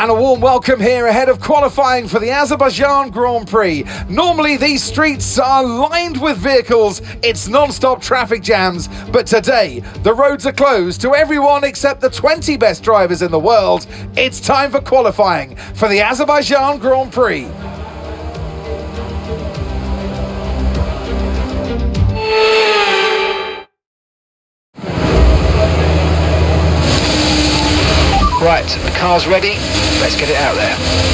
And a warm welcome here ahead of qualifying for the Azerbaijan Grand Prix. Normally these streets are lined with vehicles, it's non-stop traffic jams, but today the roads are closed to everyone except the 20 best drivers in the world. It's time for qualifying for the Azerbaijan Grand Prix. Right, the car's ready. Let's get it out there.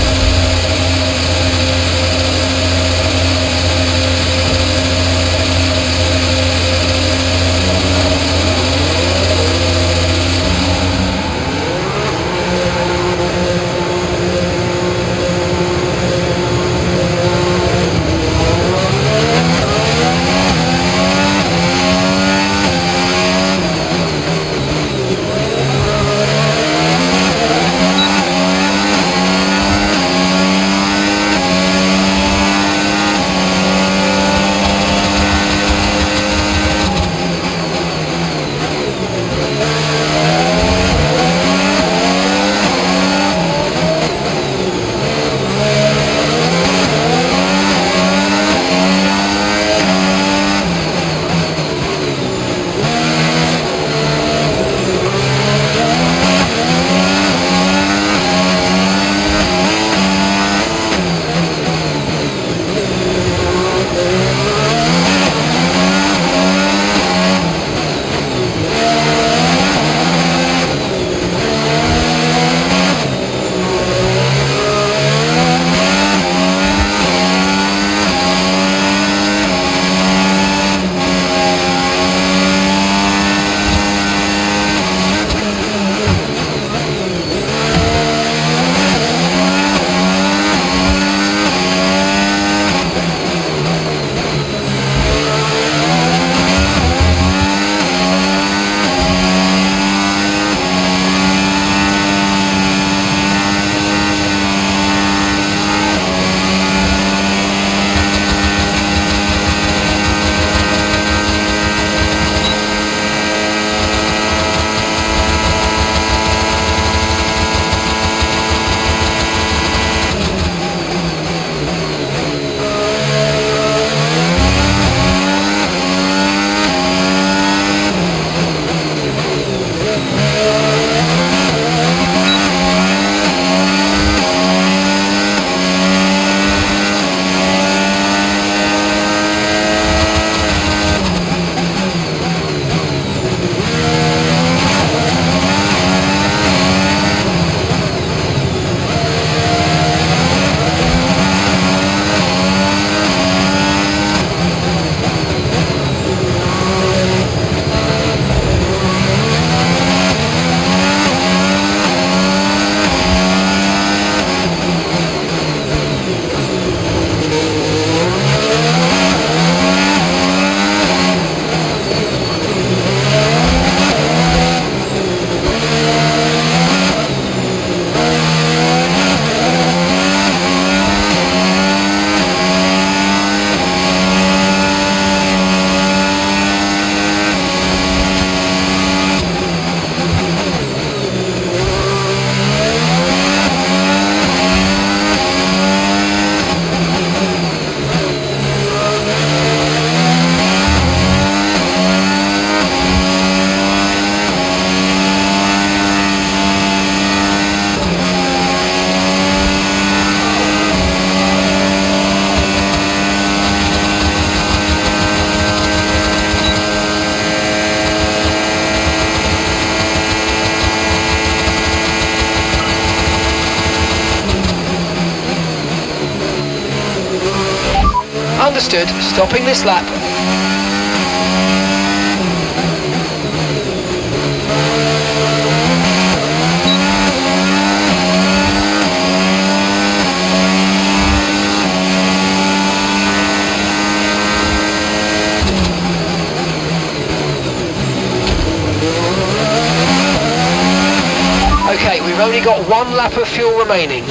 Understood. Stopping this lap. Okay, we've only got one lap of fuel remaining.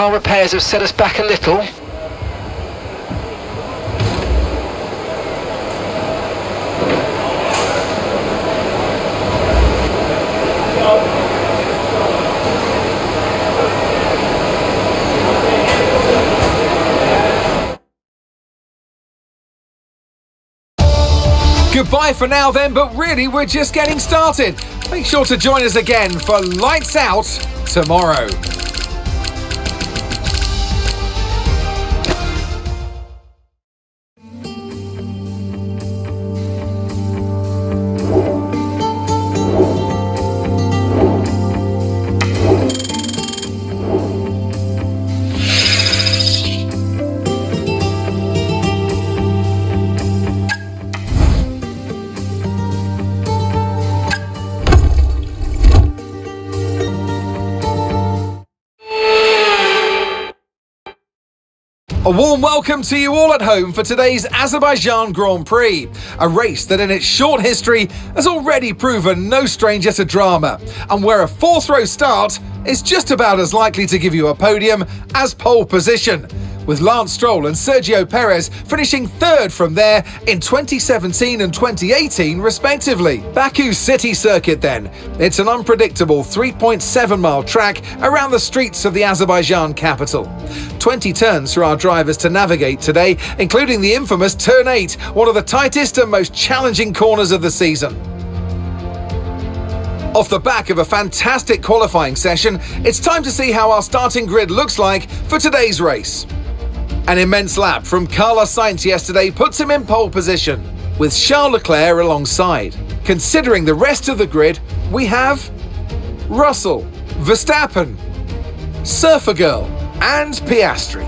car repairs have set us back a little. Goodbye for now then, but really we're just getting started. Make sure to join us again for Lights Out tomorrow. A warm welcome to you all at home for today's Azerbaijan Grand Prix, a race that in its short history has already proven no stranger to drama, and where a fourth row start is just about as likely to give you a podium as pole position, with Lance Stroll and Sergio Perez finishing third from there in 2017 and 2018 respectively. Baku City Circuit then. It's an unpredictable 3.7 mile track around the streets of the Azerbaijan capital. 20 turns for our drivers to navigate today, including the infamous Turn 8, one of the tightest and most challenging corners of the season. Off the back of a fantastic qualifying session, it's time to see how our starting grid looks like for today's race. An immense lap from Carlos Sainz yesterday puts him in pole position, with Charles Leclerc alongside. Considering the rest of the grid, we have Russell, Verstappen, Surfer Girl and Piastri,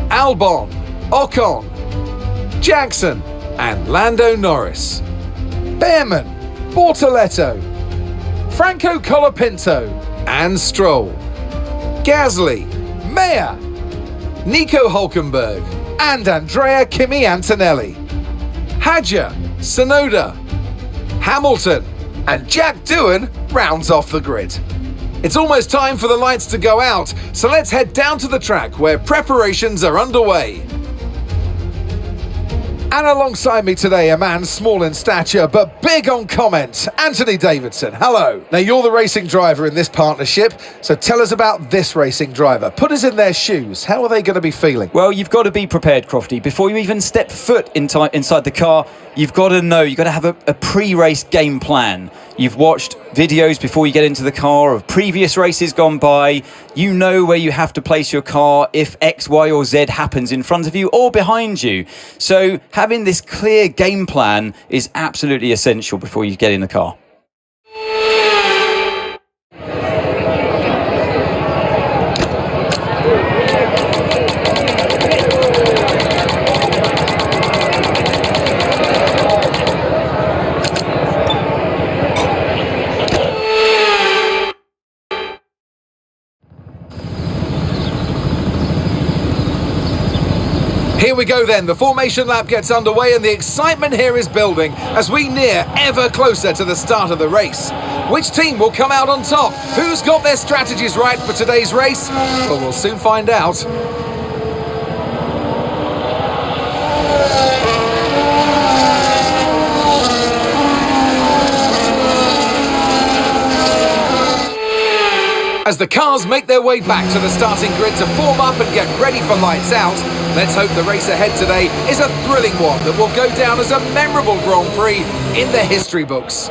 Albon, Ocon, Jackson and Lando Norris, Behrman, Bortoletto, Franco Colapinto and Stroll, Gasly, Mayer, Nico Hülkenberg and Andrea Kimi Antonelli, Hadjar, Tsunoda, Hamilton and Jack Doohan rounds off the grid. It's almost time for the lights to go out, so let's head down to the track where preparations are underway. And alongside me today, a man small in stature but big on comment, Anthony Davidson. Hello. Now, you're the racing driver in this partnership, so tell us about this racing driver. Put us in their shoes. How are they going to be feeling? Well, you've got to be prepared, Crofty. Before you even step foot inside the car, you've got to know, you've got to have a pre-race game plan. You've watched videos before you get into the car of previous races gone by. You know where you have to place your car if X, Y or Z happens in front of you or behind you. So having this clear game plan is absolutely essential before you get in the car. Here we go then, the formation lap gets underway and the excitement here is building as we near ever closer to the start of the race. Which team will come out on top? Who's got their strategies right for today's race? Well, we'll soon find out. As the cars make their way back to the starting grid to form up and get ready for lights out, let's hope the race ahead today is a thrilling one that will go down as a memorable Grand Prix in the history books.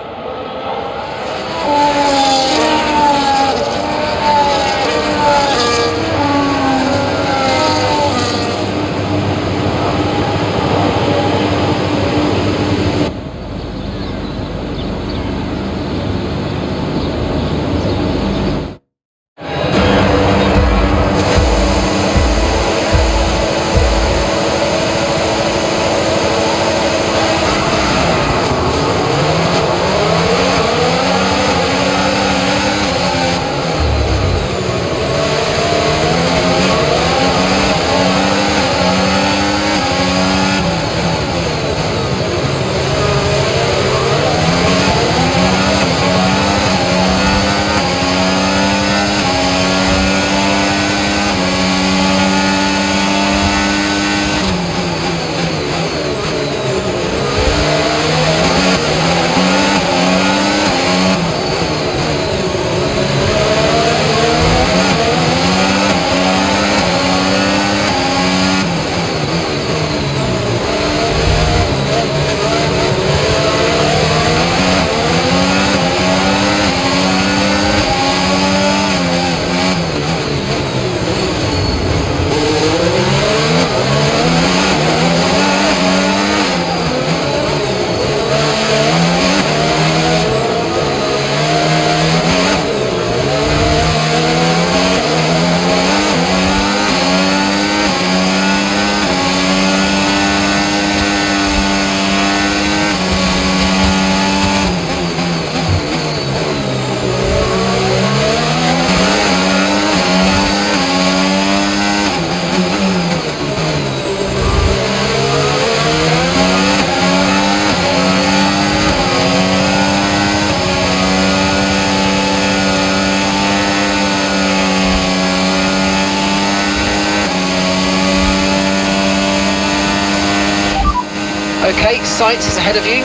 Okay, Sainz is ahead of you.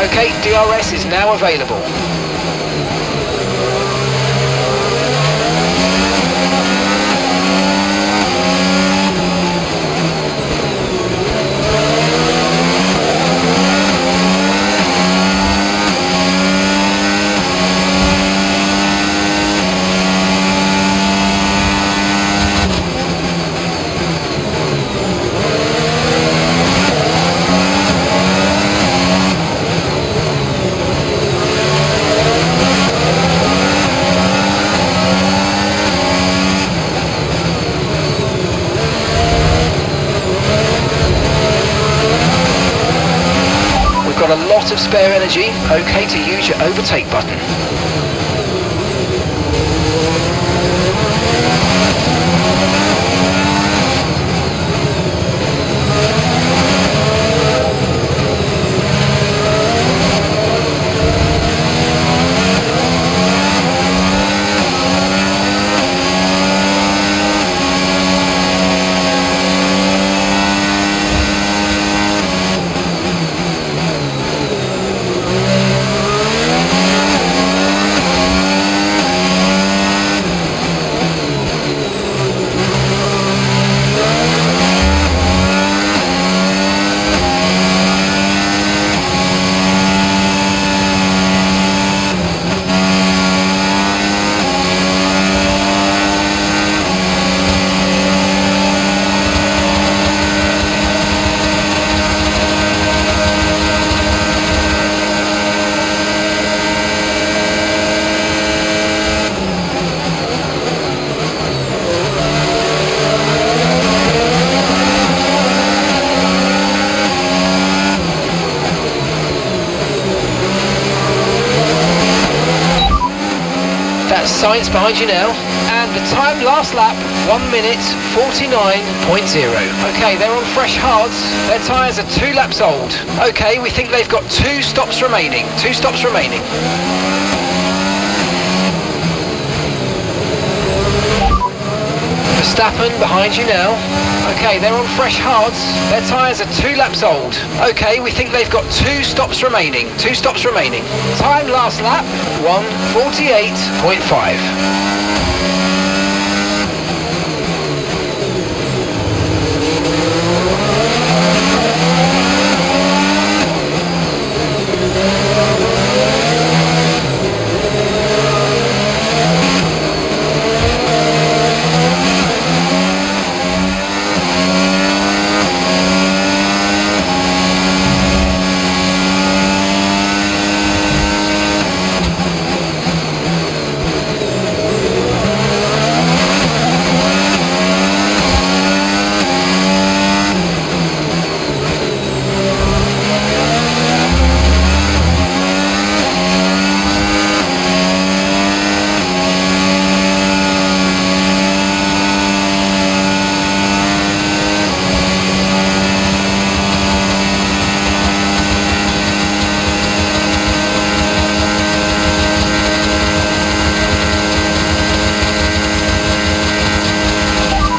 Okay, DRS is now available. Got a lot of spare energy, okay to use your overtake button. Sainz behind you now, and the time last lap 1 minute 49.0. Okay, they're on fresh hards, their tyres are 2 laps old. Okay, we think they've got 2 stops remaining. Verstappen behind you now. Okay, they're on fresh hards. Their tyres are 2 laps old. Okay, we think they've got 2 stops remaining. Time last lap, 1:48.5.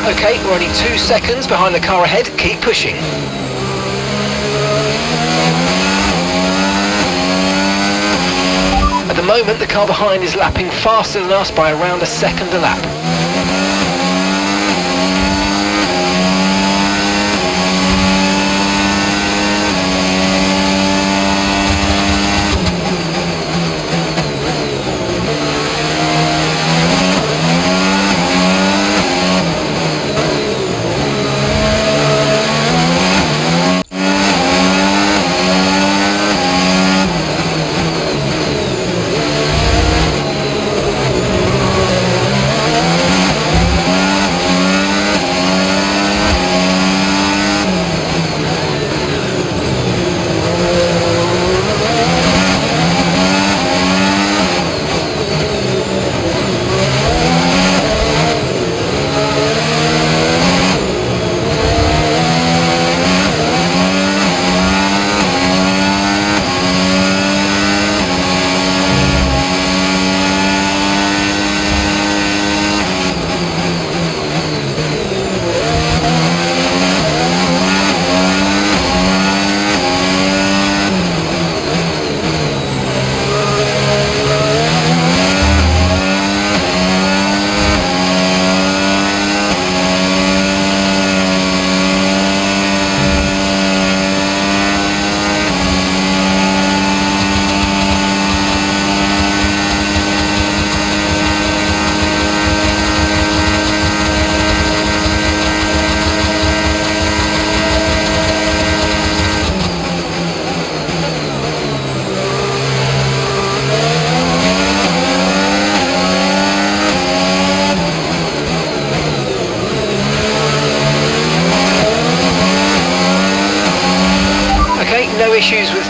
Okay, we're only 2 seconds behind the car ahead. Keep pushing. At the moment, the car behind is lapping faster than us by around a second a lap.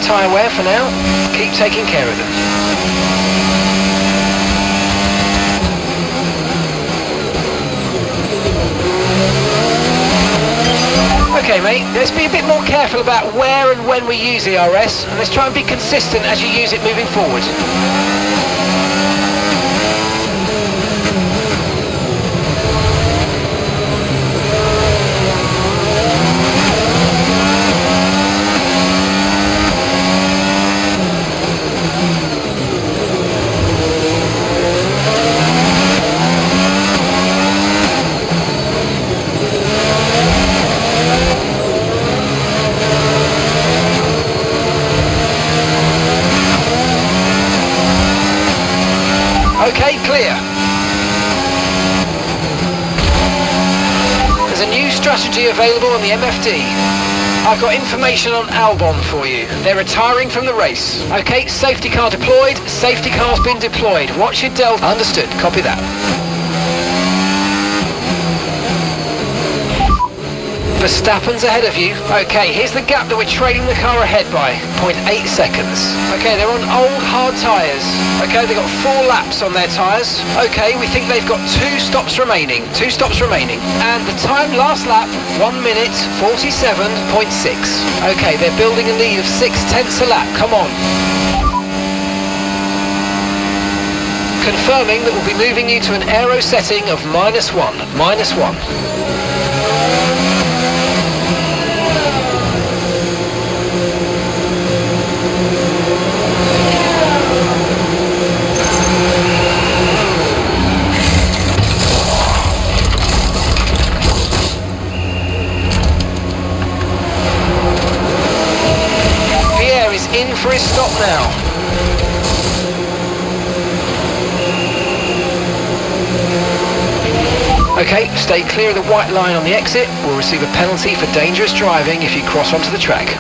tyre wear for now. Keep taking care of them. Okay mate, let's be a bit more careful about where and when we use ERS, and let's try and be consistent as you use it moving forward. Okay, clear. There's a new strategy available on the MFD. I've got information on Albon for you. They're retiring from the race. Okay, safety car deployed. Safety car's been deployed. Watch your delta. Understood. Copy that. Verstappen's ahead of you. Okay, here's the gap that we're trailing the car ahead by. 0.8 seconds. Okay, they're on old hard tyres. Okay, they've got 4 laps on their tyres. Okay, we think they've got 2 stops remaining. 2 stops remaining. And the time last lap, 1 minute 47.6. Okay, they're building a lead of 0.6 a lap. Come on. Confirming that we'll be moving you to an aero setting of -1. -1. Is in for his stop now. Okay, stay clear of the white line on the exit. We'll receive a penalty for dangerous driving if you cross onto the track.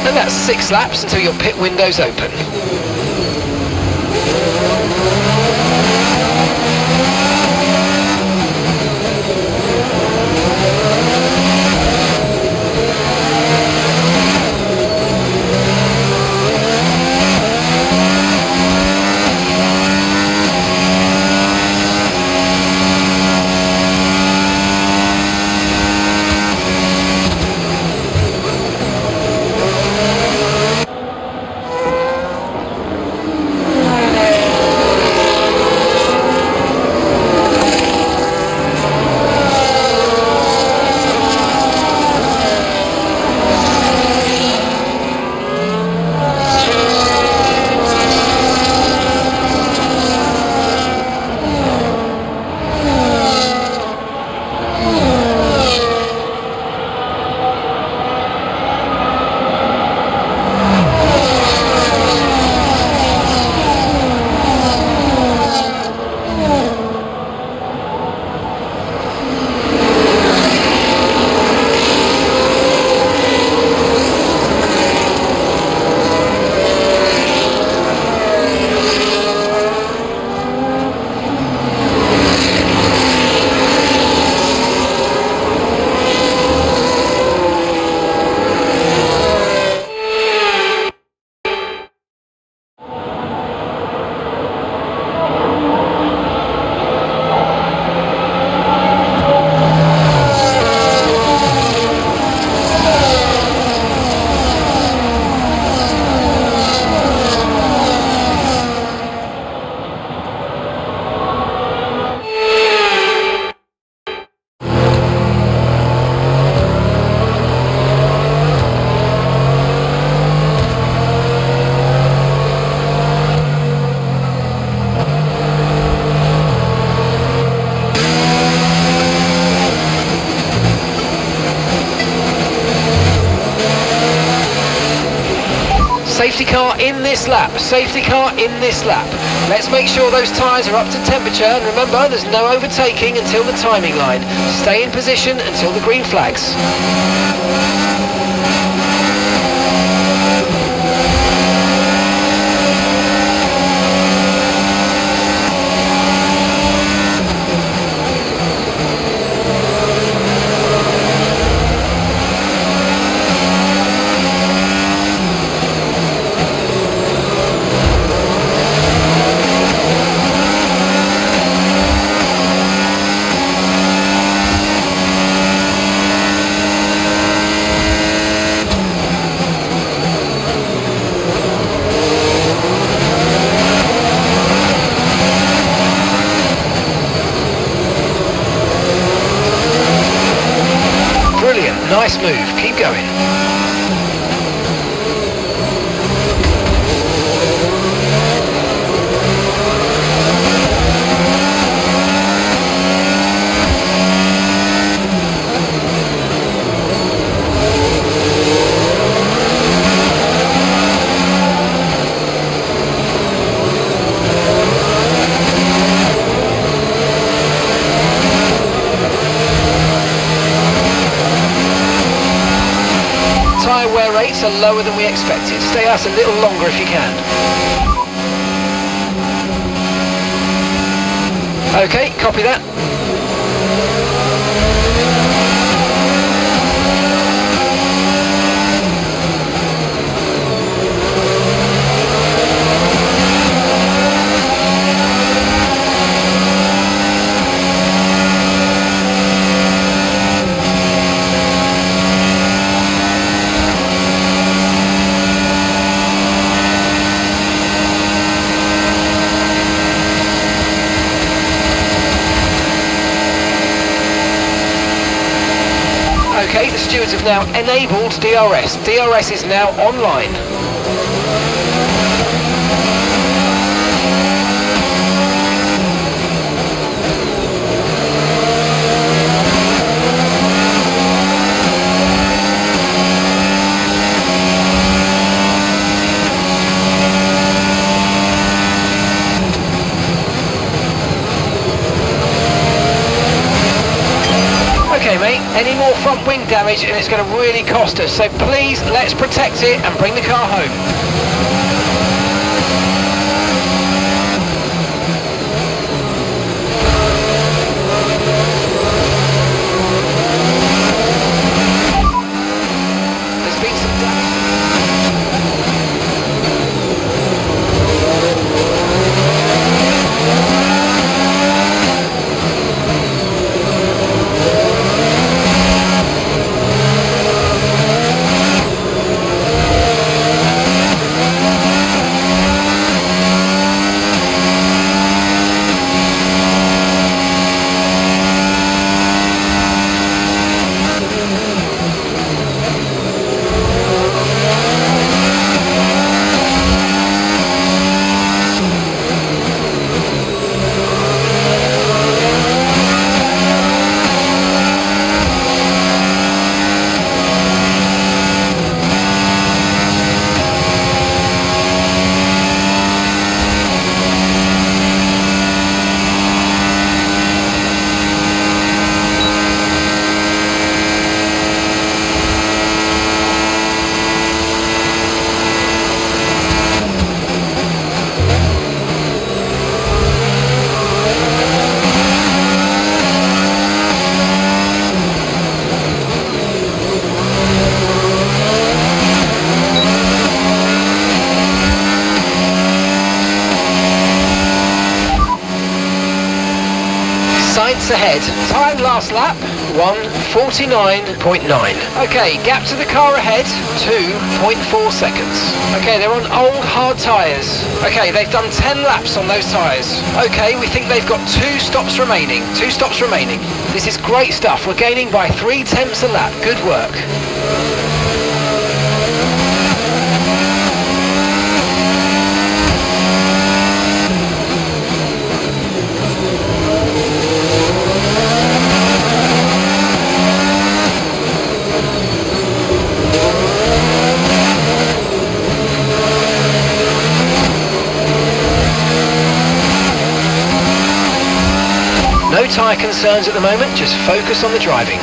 And that's 6 laps until your pit window's open. Safety car in this lap. Safety car in this lap. Let's make sure those tyres are up to temperature, and remember, there's no overtaking until the timing line. Stay in position until the green flags. Nice move, keep going. Tyre wear rates are lower than we expected. Stay out a little longer if you can. Okay, copy that. Okay, the stewards have now enabled DRS. DRS is now online. Okay mate, any more front wing damage and it's going to really cost us, so please let's protect it and bring the car home. There's been some damage. Sights ahead. Time last lap, 1:49.9. Okay, gap to the car ahead, 2.4 seconds. Okay, they're on old hard tyres. Okay, they've done 10 laps on those tyres. Okay, we think they've got 2 stops remaining. 2 stops remaining. This is great stuff. We're gaining by 0.3 a lap. Good work. tyre concerns at the moment, just focus on the driving.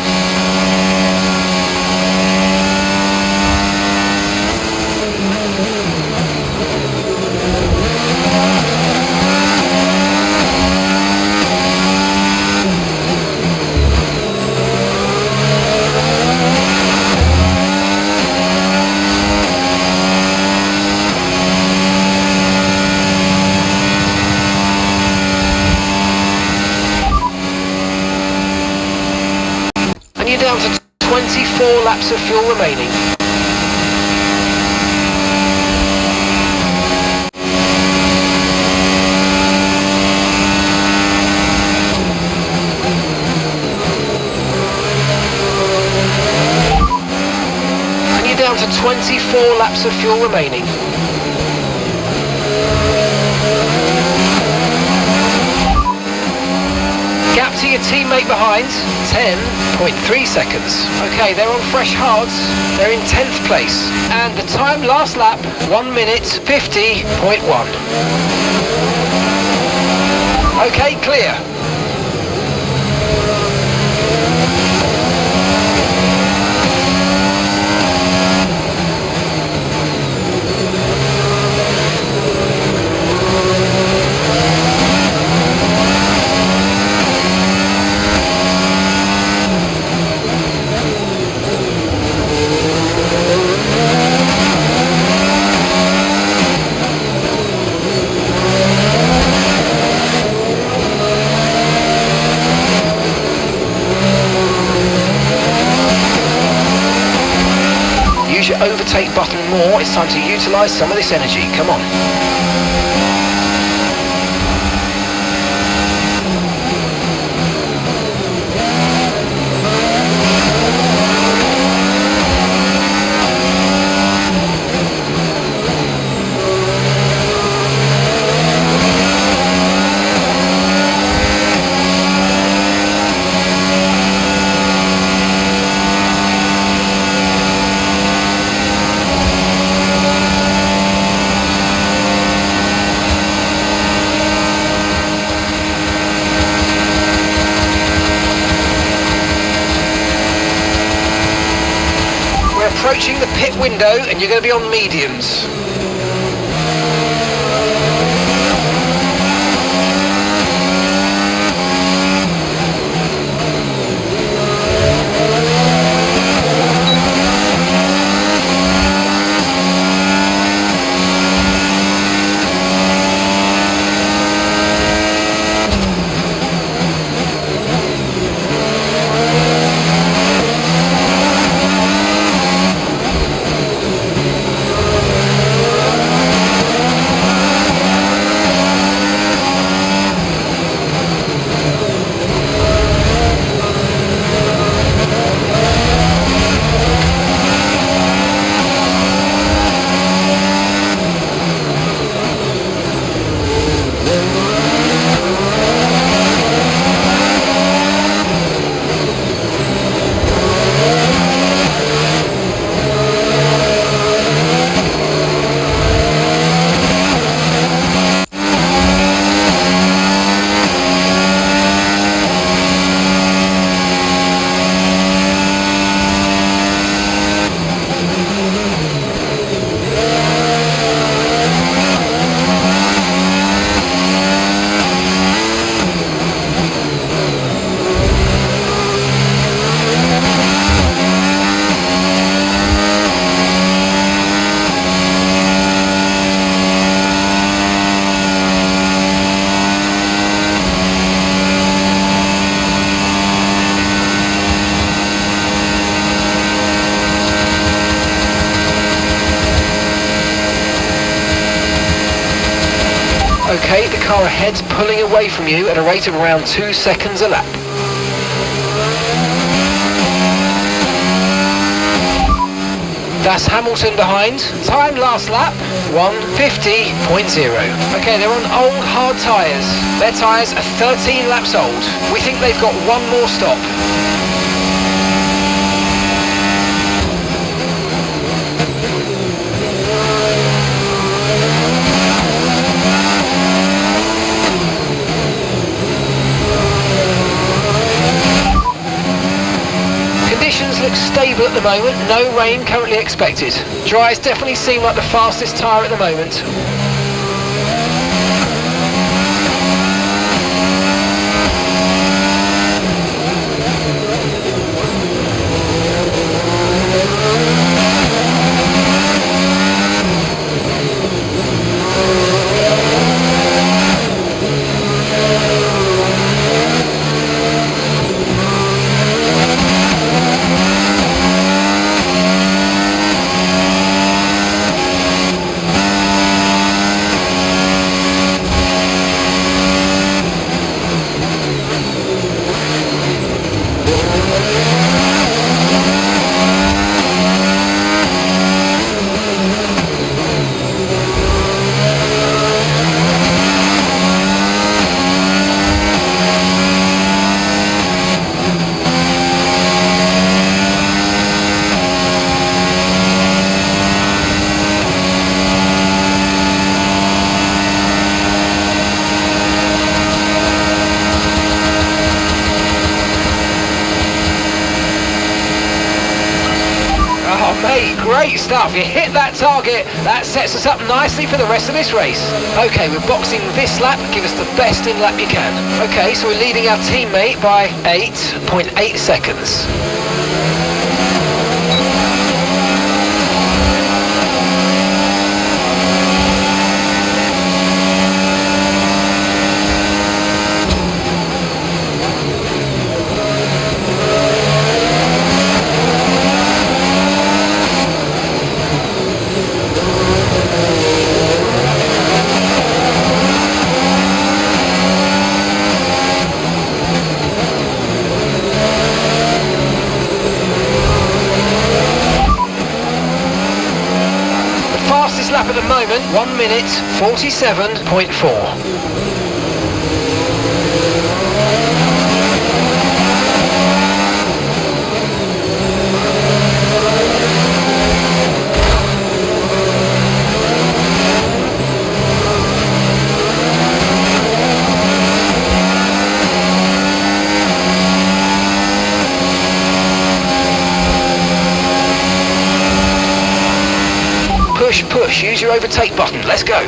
You're down to 24 laps of fuel remaining. And you're down to 24 laps of fuel remaining. Gap to your teammate behind, 10.3 seconds. Okay, they're on fresh hards. They're in 10th place. And the time last lap, 1 minute 50.1. Okay, clear. Use your overtake button more. It's time to utilise some of this energy. Come on. Approaching the pit window and you're going to be on mediums. Okay, the car ahead's pulling away from you at a rate of around 2 seconds a lap. That's Hamilton behind. Time last lap, 1:50.0. Okay, they're on old hard tyres. Their tyres are 13 laps old. We think they've got one more stop. at the moment, no rain currently expected. Dries definitely seem like the fastest tyre at the moment. Mate, great stuff. You hit that target. That sets us up nicely for the rest of this race. Okay, we're boxing this lap. Give us the best in lap you can. Okay, so we're leading our teammate by 8.8 seconds. Lap at the moment, 1 minute 47.4. Push, push, use your overtake button, let's go.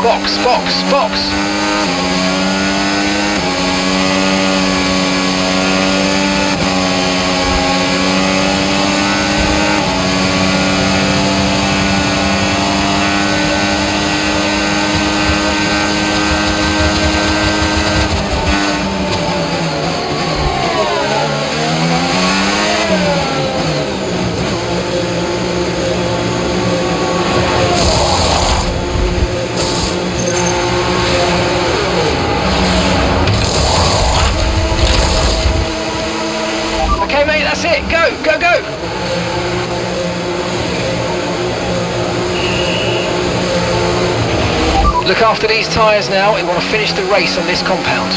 Box, box, box. Okay mate, that's it, go, go, go! Look after these tyres now, we want to finish the race on this compound.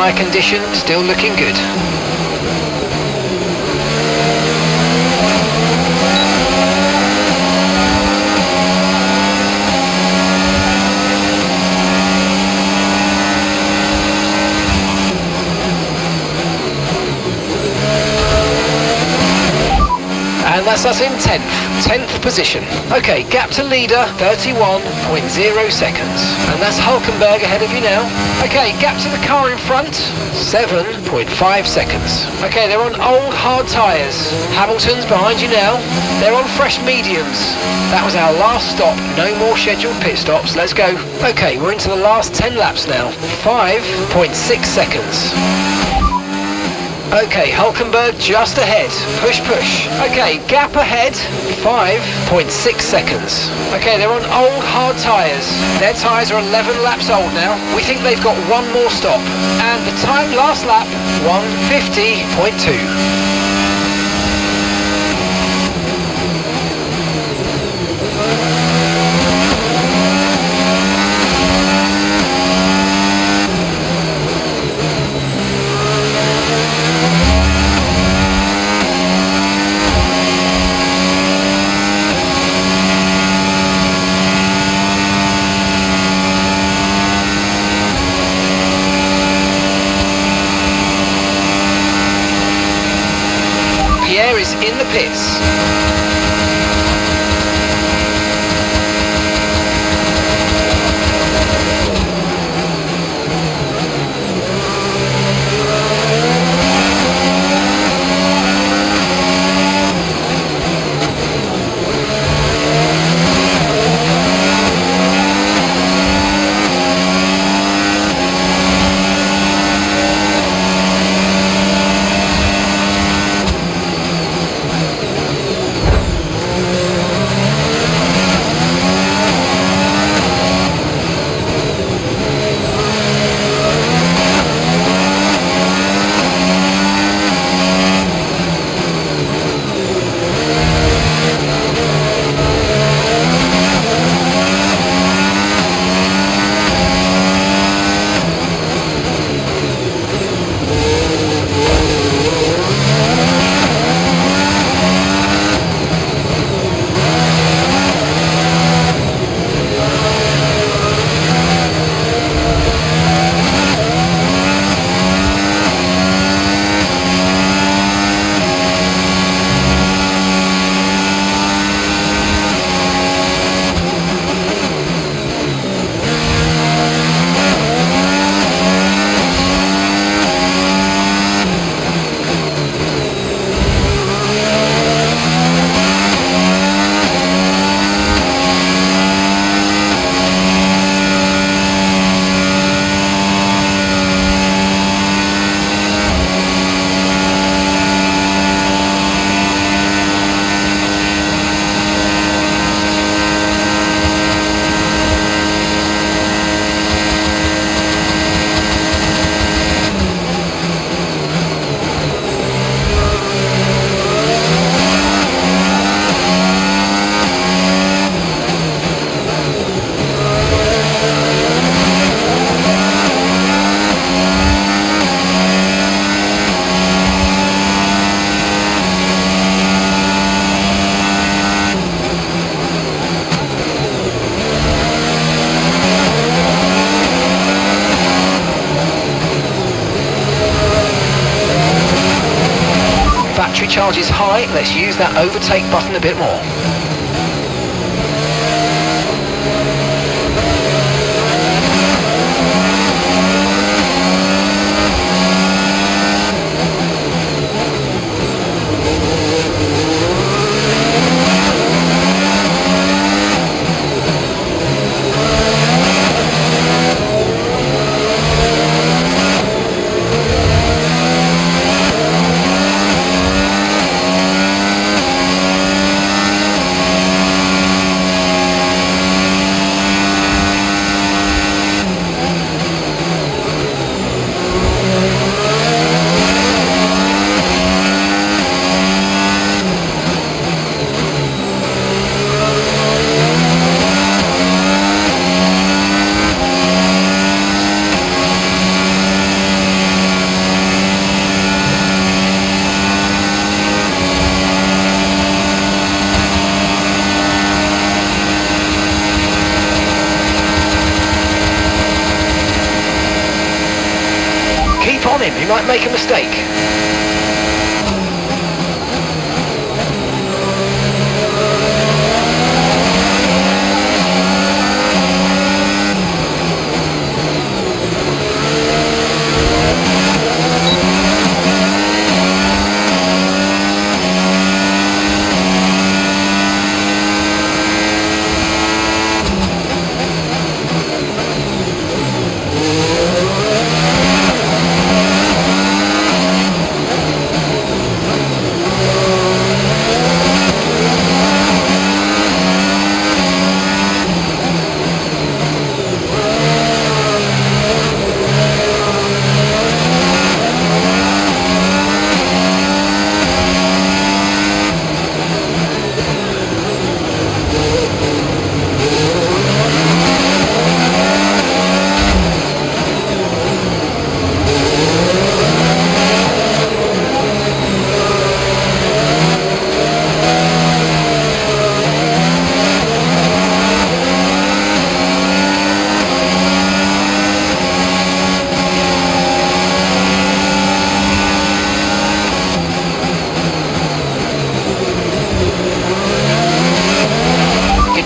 tyre condition still looking good. And that's us in 10th position. Okay, gap to leader, 31.0 seconds. And that's Hulkenberg ahead of you now. Okay, gap to the car in front, 7.5 seconds. Okay, they're on old hard tyres. Hamilton's behind you now. They're on fresh mediums. That was our last stop. No more scheduled pit stops. Let's go. Okay, we're into the last 10 laps now. 5.6 seconds. Okay, Hulkenberg just ahead. Push, push. Okay, gap ahead, 5.6 seconds. Okay, they're on old hard tyres. Their tyres are 11 laps old now. We think they've got one more stop. And the time last lap, 1:50.2. In the pits. Battery charge is high, let's use that overtake button a bit more. keep on him, he might make a mistake.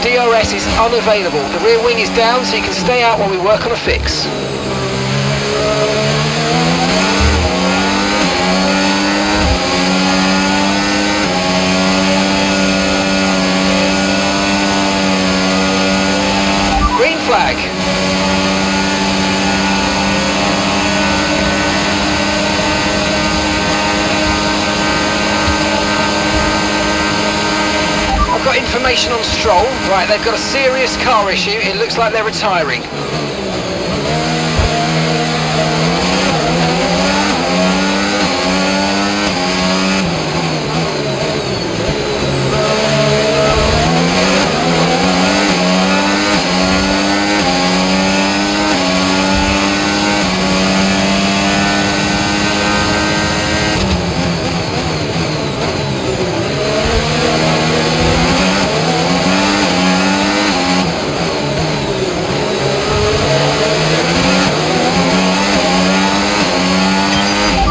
DRS is unavailable. The rear wing is down, so you can stay out while we work on a fix. Green flag. I've got information on Stroll. Right, they've got a serious car issue. It looks like they're retiring.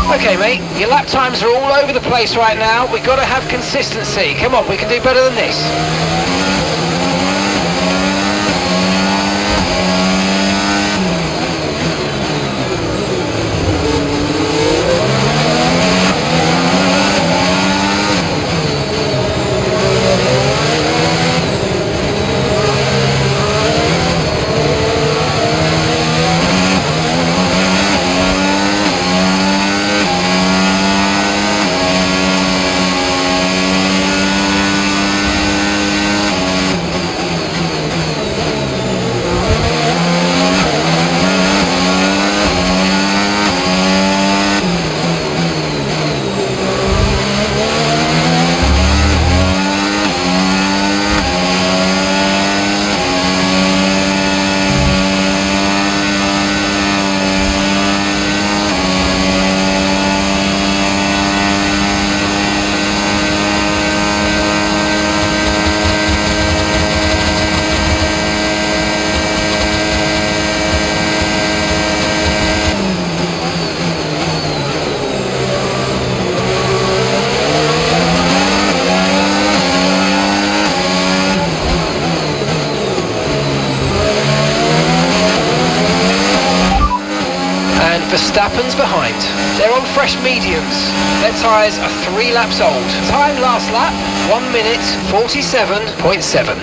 Okay, mate, your lap times are all over the place right now. We've got to have consistency. Come on, we can do better than this. Verstappen's behind. They're on fresh mediums. Their tyres are 3 laps old. Time last lap, 1 minute 47.7.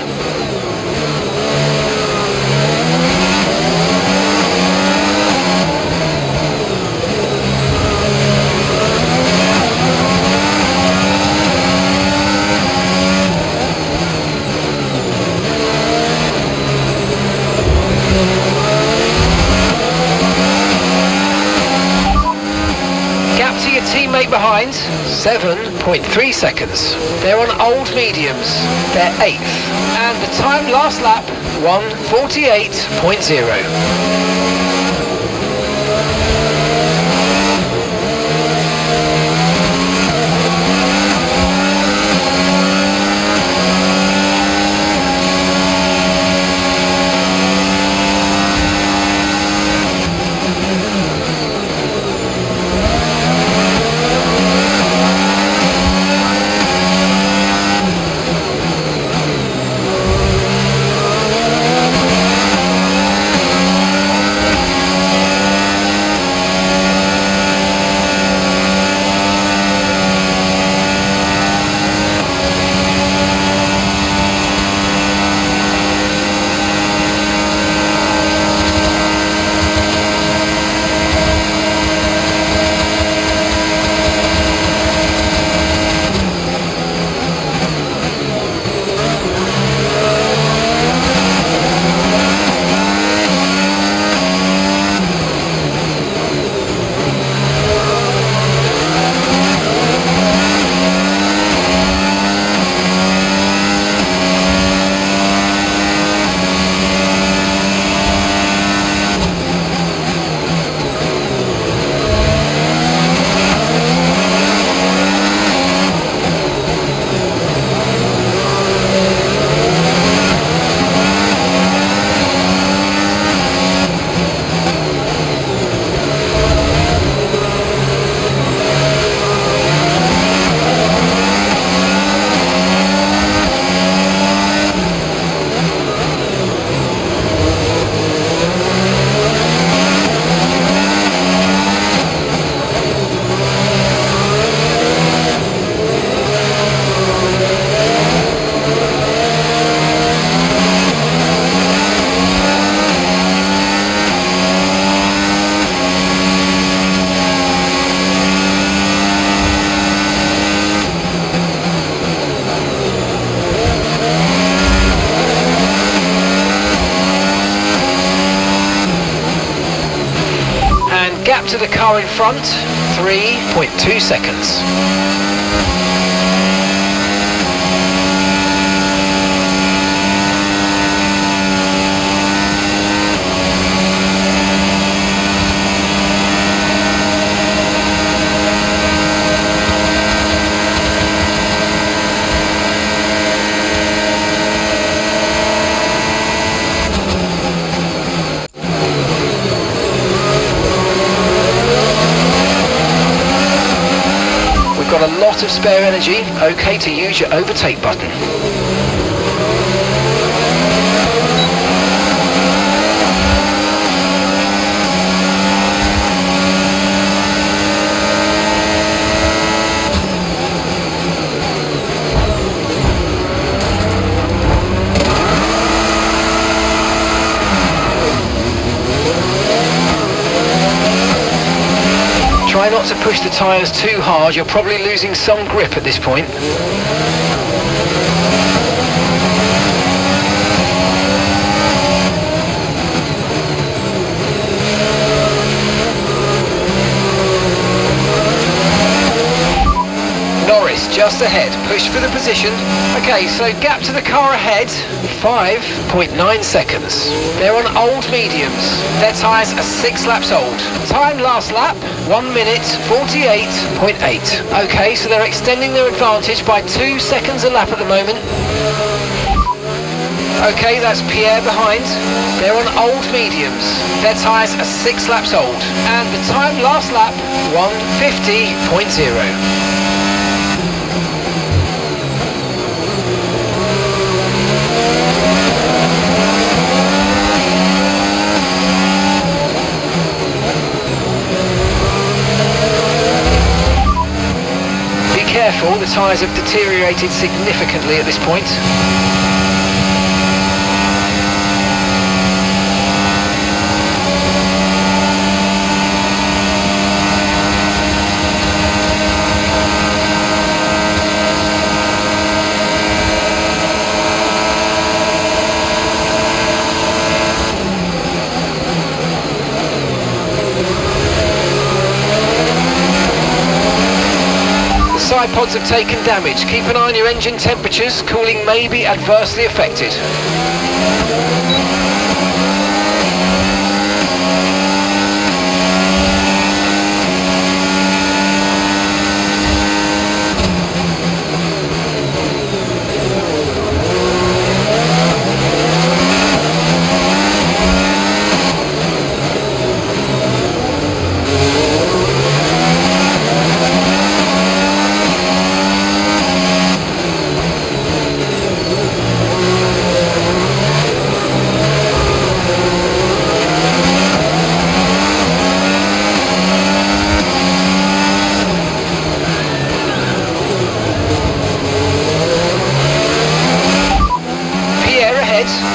To your teammate behind, 7.3 seconds. They're on old mediums. They're 8th. And the time last lap, 1:48.0. Gap to the car in front, 3.2 seconds. Got a lot of spare energy, okay to use your overtake button. Try not to push the tyres too hard, you're probably losing some grip at this point. Norris just ahead, push for the position. Okay, so gap to the car ahead, 5.9 seconds. They're on old mediums. Their tyres are 6 laps old. Time last lap, 1 minute 48.8. Okay, so they're extending their advantage by 2 seconds a lap at the moment. Okay, that's Pierre behind. They're on old mediums. Their tyres are 6 laps old. And the time last lap, 1:50.0. Careful, the tyres have deteriorated significantly at this point. Side pods have taken damage. Keep an eye on your engine temperatures. Cooling may be adversely affected.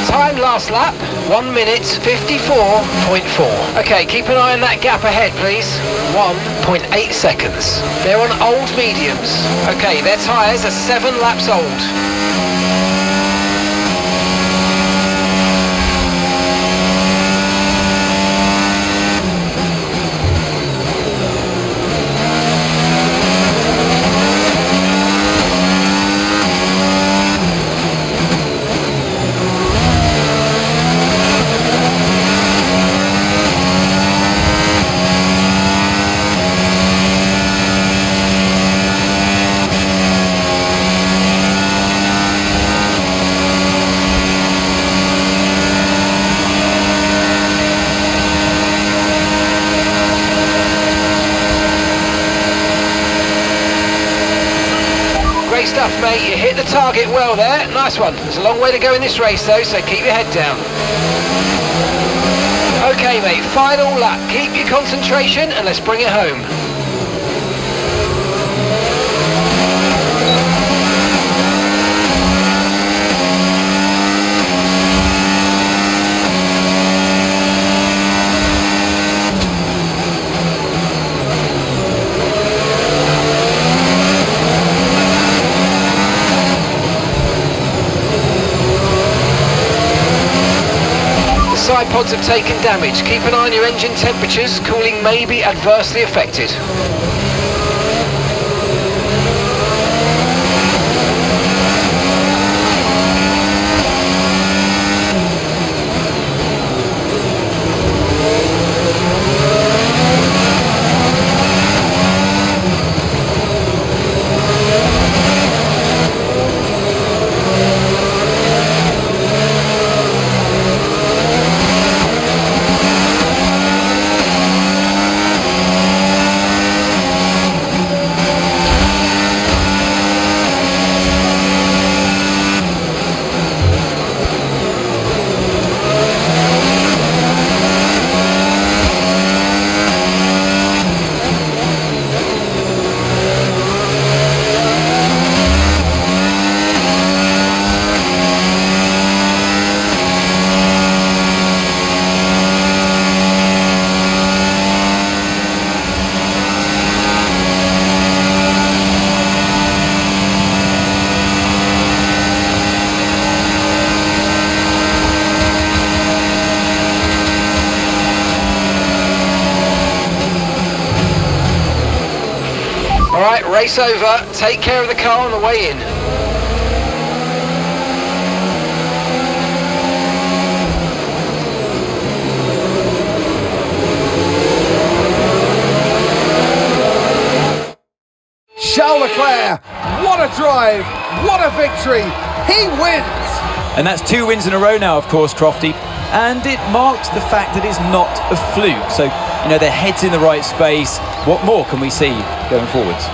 Time last lap, 1 minute 54.4. Okay, keep an eye on that gap ahead, please. 1.8 seconds. They're on old mediums. Okay, their tyres are 7 laps old. Great stuff, mate. You hit the target well there. Nice one. There's a long way to go in this race, though, so keep your head down. Okay, mate. Final lap. Keep your concentration and let's bring it home. tripods have taken damage. Keep an eye on your engine temperatures. Cooling may be adversely affected. Alright, race over. Take care of the car on the way in. Charles Leclerc, what a drive, what a victory, he wins! And that's 2 wins in a row now, of course, Crofty. And it marks the fact that it's not a fluke. So, you know, their head's in the right space. What more can we see going forwards?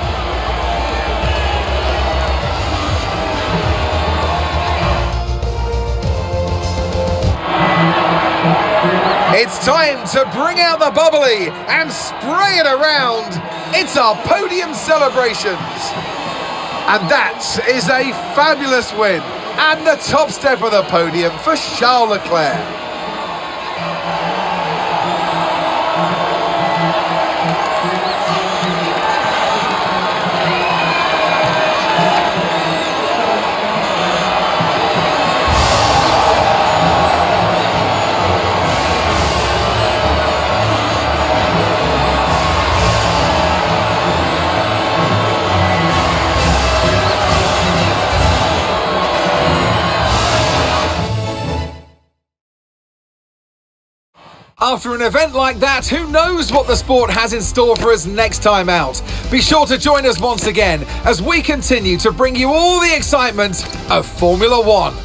It's time to bring out the bubbly and spray it around. It's our podium celebrations. And that is a fabulous win. And the top step of the podium for Charles Leclerc. After an event like that, who knows what the sport has in store for us next time out? Be sure to join us once again as we continue to bring you all the excitement of Formula One.